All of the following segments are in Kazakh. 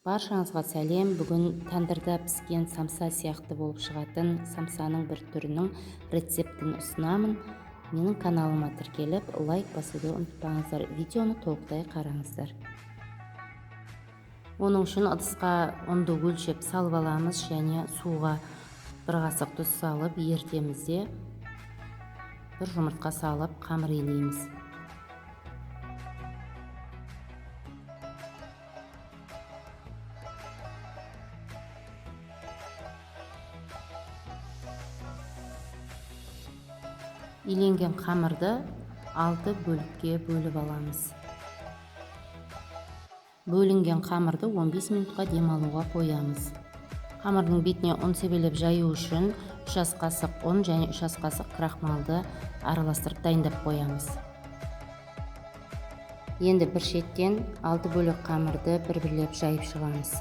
Баршаңызға сәлем. Бүгін тандырда піскен самса сияқты болып шығатын самсаның бір түрінің рецептін ұсынамын. Менің каналыма тіркеліп, лайк басуды ұмытпаңыздар. Видеоны толықтай қараңыздар. Оның үшін ыдысқа ұнды өлшеп салып аламыз және суға бір қасық тұз салып ертемізде бір жұмыртқа салып қамыр илейміз. Иленген қамырды 6 бөлікке бөліп аламыз. Бөлінген қамырды 15 минутқа демалуға қоямыз. Қамырдың бетіне ұн себелеп жаю үшін 3 ас қасық ұн және 3 ас қасық крахмалды араластырып дайындап қоямыз. Енді бір шеттен 6 бөлік қамырды бір-бірлеп жайып шығамыз.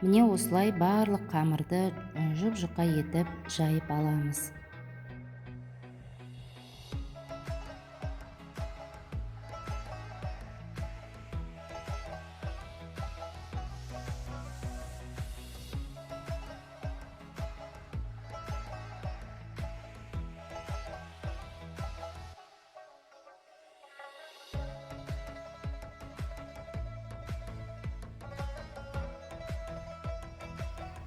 Міне осылай барлық қамырды жұп-жұқа етіп жайып аламыз.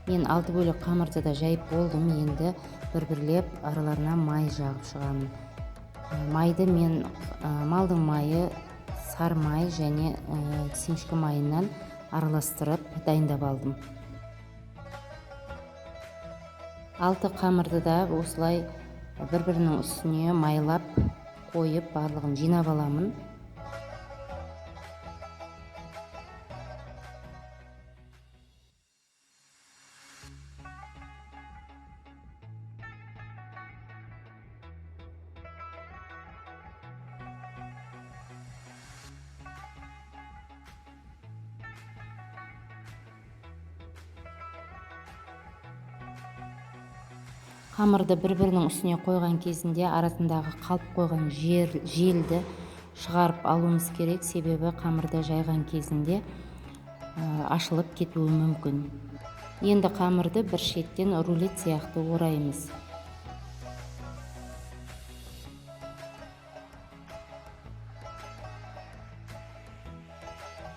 Мен 6 бөлек қамырды да жайып болдым. Енді бір-бірлеп араларына май жағып шығамын. Майды мен малдың майы, сары май және семшкі майынан араластырып дайындап алдым. 6 қамырды да осылай бір-бірінің үстіне майлап қойып барлығын жинап аламын. Қамырды бір-бірінің үстіне қойған кезінде арасындағы қалып қойған желді шығарып алуымыз керек, себебі қамырды жайған кезінде ашылып кетуі мүмкін. Енді қамырды бір шеттен рулет сияқты ораймыз.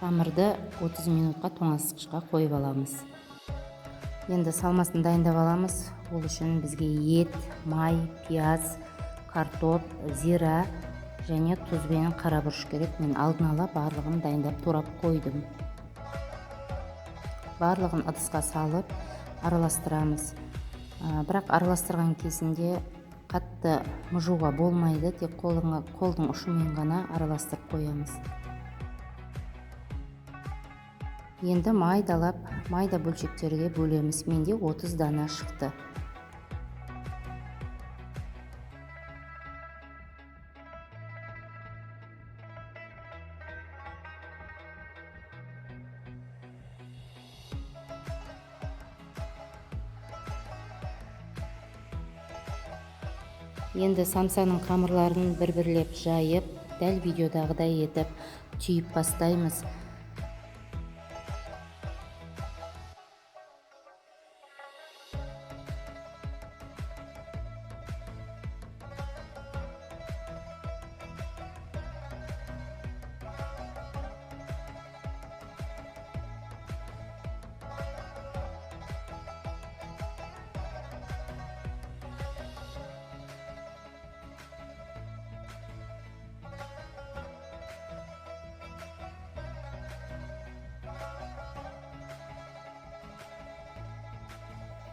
Қамырды 30 минутқа тоңазытқышқа қойып аламыз. Енді салмасын дайындап аламыз. Ол үшін бізге ет, май, пияз, картоп, зира және тұз бен қара бұрыш керек. Мен алдын ала барлығын дайындап турап қойдым. Барлығын ыдысқа салып араластырамыз. Бірақ араластырған кезінде қатты мұжуға болмайды, тек қолдың ұшымен ғана араластырып қоямыз. Енді майда бөлшектерге бөлеміз. Менде 30 дана шықты. Енді самсаның қамырларын бір-бірлеп жайып, дәл видеодағыдай етіп түйіп бастаймыз.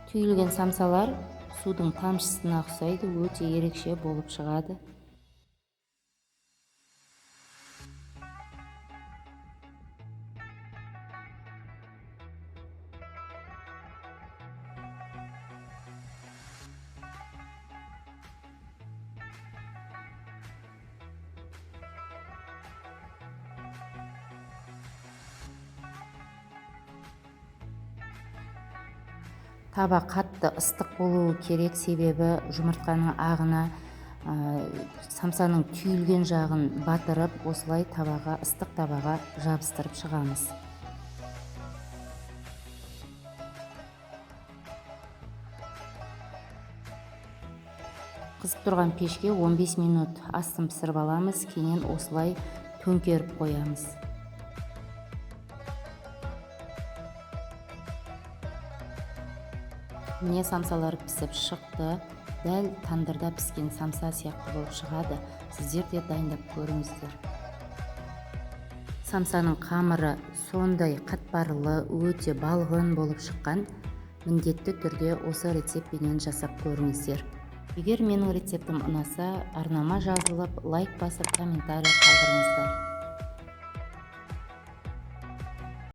Түйілген самсалар судың тамшысына ұқсайды, өте ерекше болып шығады. Таба қатты ыстық болуы керек, себебі жұмыртқаның ағына самсаның түйілген жағын батырып, осылай табаға, ыстық табаға жабыстырып шығамыз. Қызып тұрған пешке 15 минут астын пісіріп аламыз, кейіннен осылай төңкеріп қоямыз. Міне самсалар пісіп шықты. Дәл тандырда піскен самса сияқты болып шығады. Сіздер де дайындап көріңіздер. Самсаның қамыры сондай қатпарлы, өте балғын болып шыққан. Міндетті түрде осы рецептпенен жасап көріңіздер. Егер менің рецептім ұнаса, арнама жазылып, лайк басып, комментарий қалдырыңыздар.